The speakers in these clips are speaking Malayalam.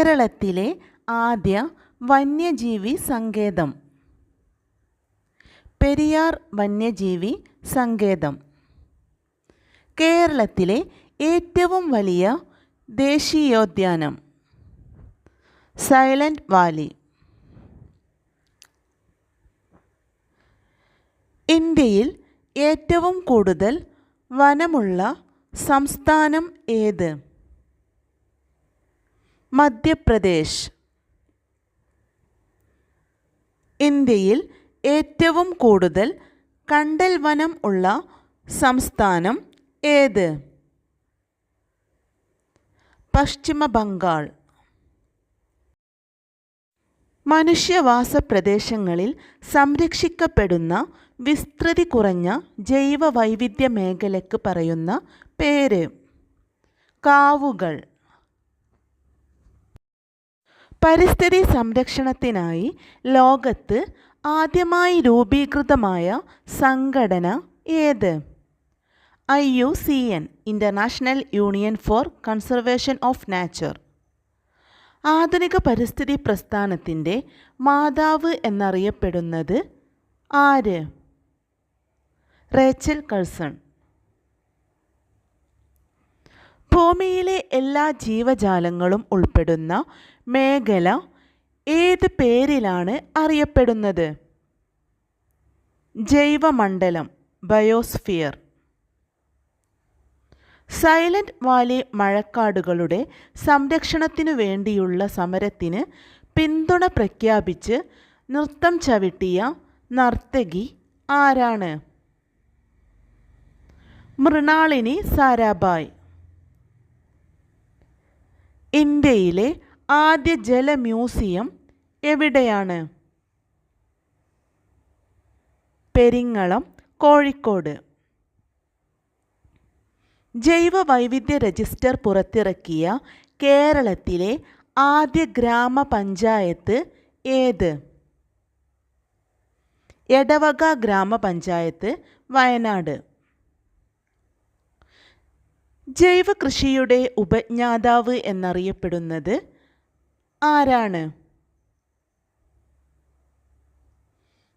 കേരളത്തിലെ ആദ്യ വന്യജീവി സങ്കേതം. പെരിയാർ വന്യജീവി സങ്കേതം. കേരളത്തിലെ ഏറ്റവും വലിയ ദേശീയോദ്യാനം. Silent Valley. ഇന്ത്യയിൽ ഏറ്റവും കൂടുതൽ വനമുള്ള സംസ്ഥാനം ഏത്? മധ്യപ്രദേശ്. ഇന്ത്യയിൽ ഏറ്റവും കൂടുതൽ കണ്ടൽ വനം ഉള്ള സംസ്ഥാനം ഏത്? പശ്ചിമ ബംഗാൾ. മനുഷ്യവാസ പ്രദേശങ്ങളിൽ സംരക്ഷിക്കപ്പെടുന്ന വിസ്തൃതി കുറഞ്ഞ ജൈവ വൈവിധ്യ മേഖലയ്ക്ക് പറയുന്ന പേര്? കാവുകൾ. പരിസ്ഥിതി സംരക്ഷണത്തിനായി ലോകത്ത് ആദ്യമായി രൂപീകൃതമായ സംഘടന ഏത്? IUCN, international union for conservation of nature. ആധുനിക പരിസ്ഥിതി പ്രസ്ഥാനത്തിൻ്റെ മാതാവ് എന്നറിയപ്പെടുന്നത് ആര്? Rachel Carson. ഭൂമിയിലെ എല്ലാ ജീവജാലങ്ങളും ഉൾപ്പെടുന്ന മേഖല ഏത് പേരിലാണ് അറിയപ്പെടുന്നത്? ജൈവമണ്ഡലം, ബയോസ്ഫിയർ. സൈലന്റ് വാലി മഴക്കാടുകളുടെ സംരക്ഷണത്തിനു വേണ്ടിയുള്ള സമരത്തിന് പിന്തുണ പ്രഖ്യാപിച്ച് നൃത്തം ചവിട്ടിയ നർത്തകി ആരാണ്? മൃണാളിനി സാരാഭായ്. ഇന്ത്യയിലെ ആദ്യ ജല മ്യൂസിയം എവിടെയാണ്? പെരിങ്ങളം, കോഴിക്കോട്. ജൈവ വൈവിധ്യ രജിസ്റ്റർ പുറത്തിറക്കിയ കേരളത്തിലെ ആദ്യ ഗ്രാമപഞ്ചായത്ത് ഏത്? എടവക ഗ്രാമപഞ്ചായത്ത്, വയനാട്. ജൈവ കൃഷിയുടെ ഉപജ്ഞാതാവ് എന്നറിയപ്പെടുന്നത് ആരാണ്?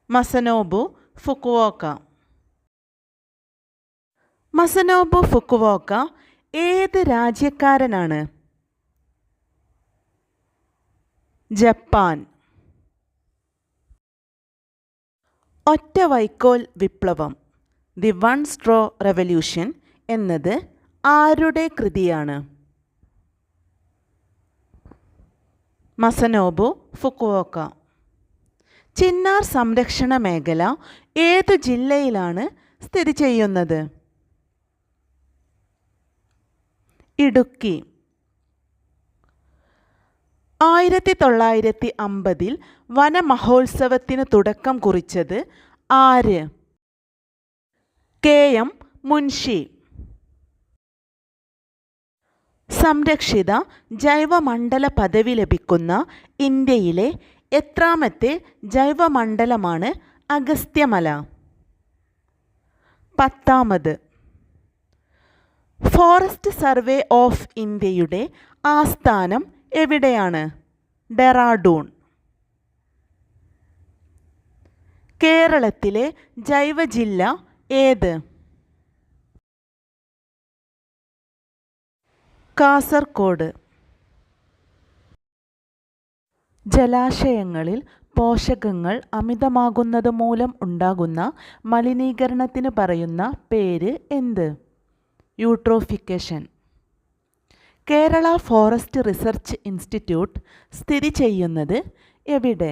മസനോബു ഫുക്കുവോക്ക. മസനോബു ഫുക്കുവോക്ക ഏത് രാജ്യക്കാരനാണ്? ജപ്പാൻ. ഒറ്റ വൈക്കോൽ വിപ്ലവം, ദി വൺ സ്ട്രോ റെവല്യൂഷൻ എന്നത് ആരുടെ കൃതിയാണ്? മസനോബു ഫുക്കുവോക്ക. ചിന്നാർ സംരക്ഷണ മേഖല ഏതു ജില്ലയിലാണ് സ്ഥിതി ചെയ്യുന്നത്? ഇടുക്കി. 1950 വനമഹോത്സവത്തിന് തുടക്കം കുറിച്ചത് ആര്? KM മുൻഷി. സംരക്ഷിത ജൈവമണ്ഡല പദവി ലഭിക്കുന്ന ഇന്ത്യയിലെ എത്രാമത്തെ ജൈവമണ്ഡലമാണ് അഗസ്ത്യമല? 10ാമത്. ഫോറസ്റ്റ് സർവേ ഓഫ് ഇന്ത്യയുടെ ആസ്ഥാനം എവിടെയാണ്? ഡെറാഡൂൺ. കേരളത്തിലെ ജൈവജില്ല ഏത്? കാസർഗോഡ്. ജലാശയങ്ങളിൽ പോഷകങ്ങൾ അമിതമാകുന്നത് മൂലം ഉണ്ടാകുന്ന മലിനീകരണത്തിന് പറയുന്ന പേര് എന്ത്? Eutrophication. Kerala forest research institute സ്ഥിതി ചെയ്യുന്നത് എവിടെ?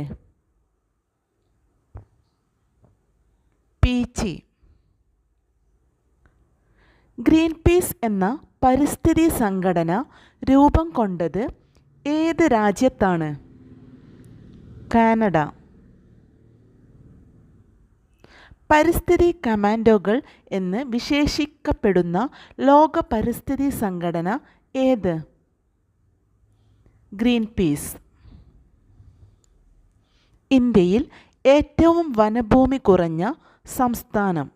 പീച്ചി. ഗ്രീൻപീസ് എന്ന പരിസ്ഥിതി സംഘടന രൂപം കൊണ്ടത് ഏത് രാജ്യത്താണ്? കാനഡ. പരിസ്ഥിതി കമാൻഡോകൾ എന്ന് വിശേഷിക്കപ്പെടുന്ന ലോക പരിസ്ഥിതി സംഘടന ഏത്? ഗ്രീൻപീസ്. ഇന്ത്യയിൽ ഏറ്റവും വനഭൂമി കുറഞ്ഞ സംസ്ഥാനം?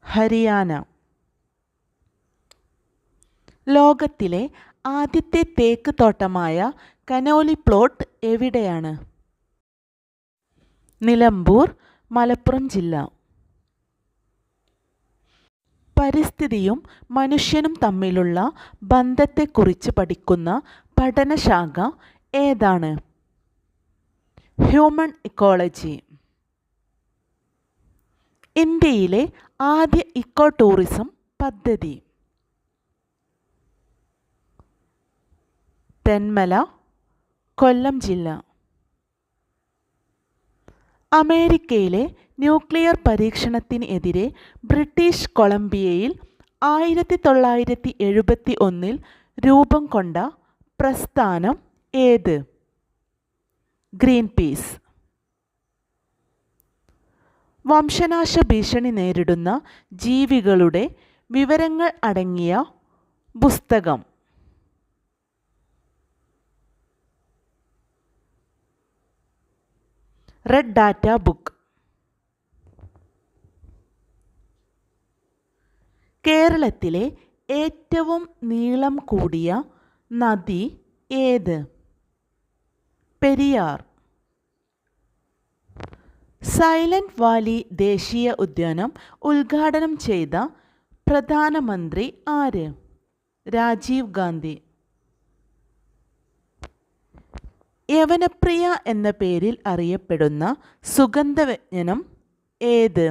ഹരിയാന. ലോകത്തിലെ ആദ്യത്തെ തേക്ക് തോട്ടമായ കനോലി പ്ലോട്ട് എവിടെയാണ്? നിലമ്പൂർ, മലപ്പുറം ജില്ല. പരിസ്ഥിതിയും മനുഷ്യനും തമ്മിലുള്ള ബന്ധത്തെക്കുറിച്ച് പഠിക്കുന്ന പഠനശാഖ ഏതാണ്? Human ecology. ഇന്ത്യയിലെ ആദ്യ ഇക്കോ ടൂറിസം പദ്ധതി? തെന്മല, കൊല്ലം ജില്ല. അമേരിക്കയിലെ ന്യൂക്ലിയർ പരീക്ഷണത്തിന് എതിരെ ബ്രിട്ടീഷ് കൊളംബിയയിൽ 1971 രൂപം കൊണ്ട പ്രസ്ഥാനം ഏത്? Green peas. വംശനാശ ഭീഷണി നേരിടുന്ന ജീവികളുടെ വിവരങ്ങൾ അടങ്ങിയ പുസ്തകം? Red data book. കേരളത്തിലെ ഏറ്റവും നീളം കൂടിയ നദി ഏത്? പെരിയാർ. സൈലന്റ് വാലി ദേശീയ ഉദ്യാനം ഉദ്ഘാടനം ചെയ്ത പ്രധാനമന്ത്രി ആര്? രാജീവ് ഗാന്ധി. യവനപ്രിയ എന്ന പേരിൽ അറിയപ്പെടുന്ന സുഗന്ധവ്യഞ്ജനം ഏത്?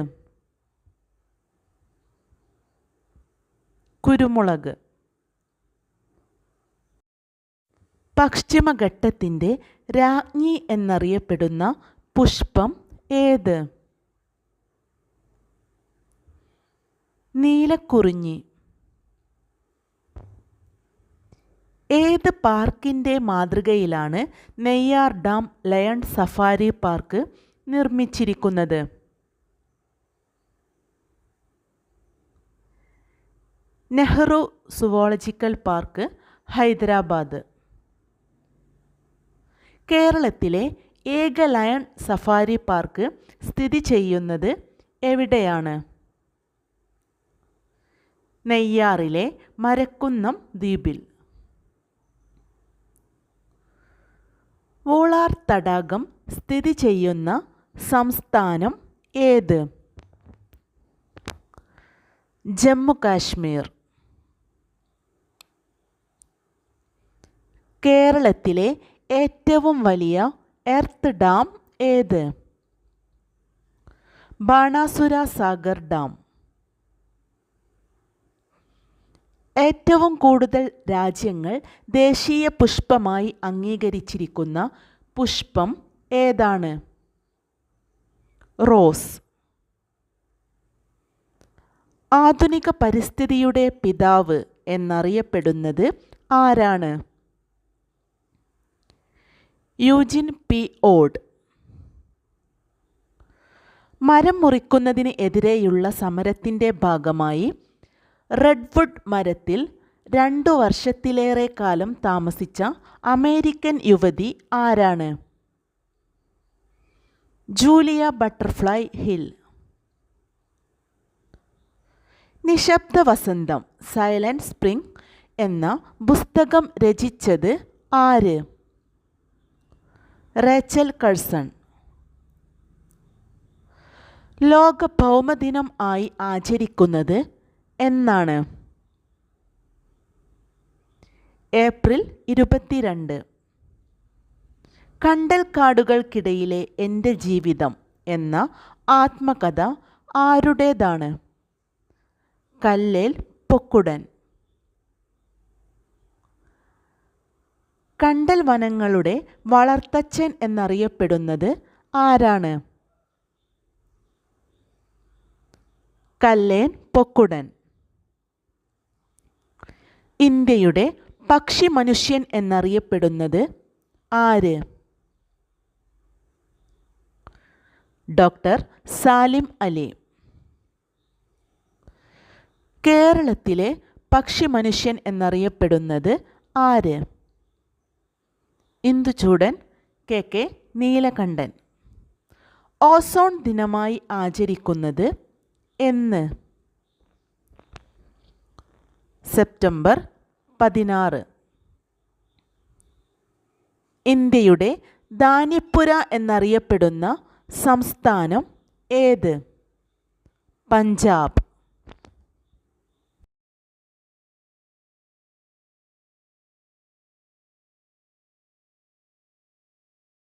കുരുമുളക്. പശ്ചിമഘട്ടത്തിൻ്റെ രാജ്ഞി എന്നറിയപ്പെടുന്ന പുഷ്പം ഏത്? നീലക്കുറിഞ്ഞി. ഏത് പാർക്കിൻ്റെ മാതൃകയിലാണ് Neyyar dam lion safari park നിർമ്മിച്ചിരിക്കുന്നത്? Nehru zoological park, Hyderabad. കേരളത്തിലെ ഏക ലയൺ സഫാരി പാർക്ക് സ്ഥിതി ചെയ്യുന്നത് എവിടെയാണ്? നെയ്യാറിലെ മരക്കുന്നം ദ്വീപിൽ. വോളാർ തടാകം സ്ഥിതി ചെയ്യുന്ന സംസ്ഥാനം ഏത്? ജമ്മു കാശ്മീർ. കേരളത്തിലെ ഏറ്റവും വലിയ എർത്ത് ഡാം ഏത്? ബാണാസുര സാഗർ ഡാം. ഏറ്റവും കൂടുതൽ രാജ്യങ്ങൾ ദേശീയ പുഷ്പമായി അംഗീകരിച്ചിരിക്കുന്ന പുഷ്പം ഏതാണ്? റോസ്. ആധുനിക പരിസ്ഥിതിയുടെ പിതാവ് എന്നറിയപ്പെടുന്നത് ആരാണ്? യൂജിൻ പി. ഓഡ്. മരം മുറിക്കുന്നതിന് എതിരെയുള്ള സമരത്തിൻ്റെ ഭാഗമായി റെഡ്വുഡ് മരത്തിൽ 2 വർഷത്തിലേറെ കാലം താമസിച്ച അമേരിക്കൻ യുവതി ആരാണ്? Julia butterfly hill. നിശബ്ദ വസന്തം സൈലന്റ് സ്പ്രിംഗ് എന്ന പുസ്തകം രചിച്ചത് ആര്? Rachel Curzon. ലോക ഭൗമദിനം ആയി ആചരിക്കുന്നത് എന്നാണ്? ഏപ്രിൽ 22. കണ്ടൽക്കാടുകൾക്കിടയിലെ എൻ്റെ ജീവിതം എന്ന ആത്മകഥ ആരുടേതാണ്? കല്ലേൽ പൊക്കുടൻ. കണ്ടൽ വനങ്ങളുടെ വളർത്തച്ഛൻ എന്നറിയപ്പെടുന്നത് ആരാണ്? കല്ലേൻ പൊക്കുടൻ. ഇന്ത്യയുടെ പക്ഷി മനുഷ്യൻ എന്നറിയപ്പെടുന്നത് ആര്? ഡോക്ടർ സാലിം അലി. കേരളത്തിലെ പക്ഷി മനുഷ്യൻ എന്നറിയപ്പെടുന്നത് ആര്? ഇന്ദുചൂടൻ, KK നീലകണ്ഠൻ. ഓസോൺ ദിനമായി ആചരിക്കുന്നത് എന്ന്? സെപ്റ്റംബർ 16. ഇന്ത്യയുടെ ധാന്യപ്പുര എന്നറിയപ്പെടുന്ന സംസ്ഥാനം ഏത്? പഞ്ചാബ്.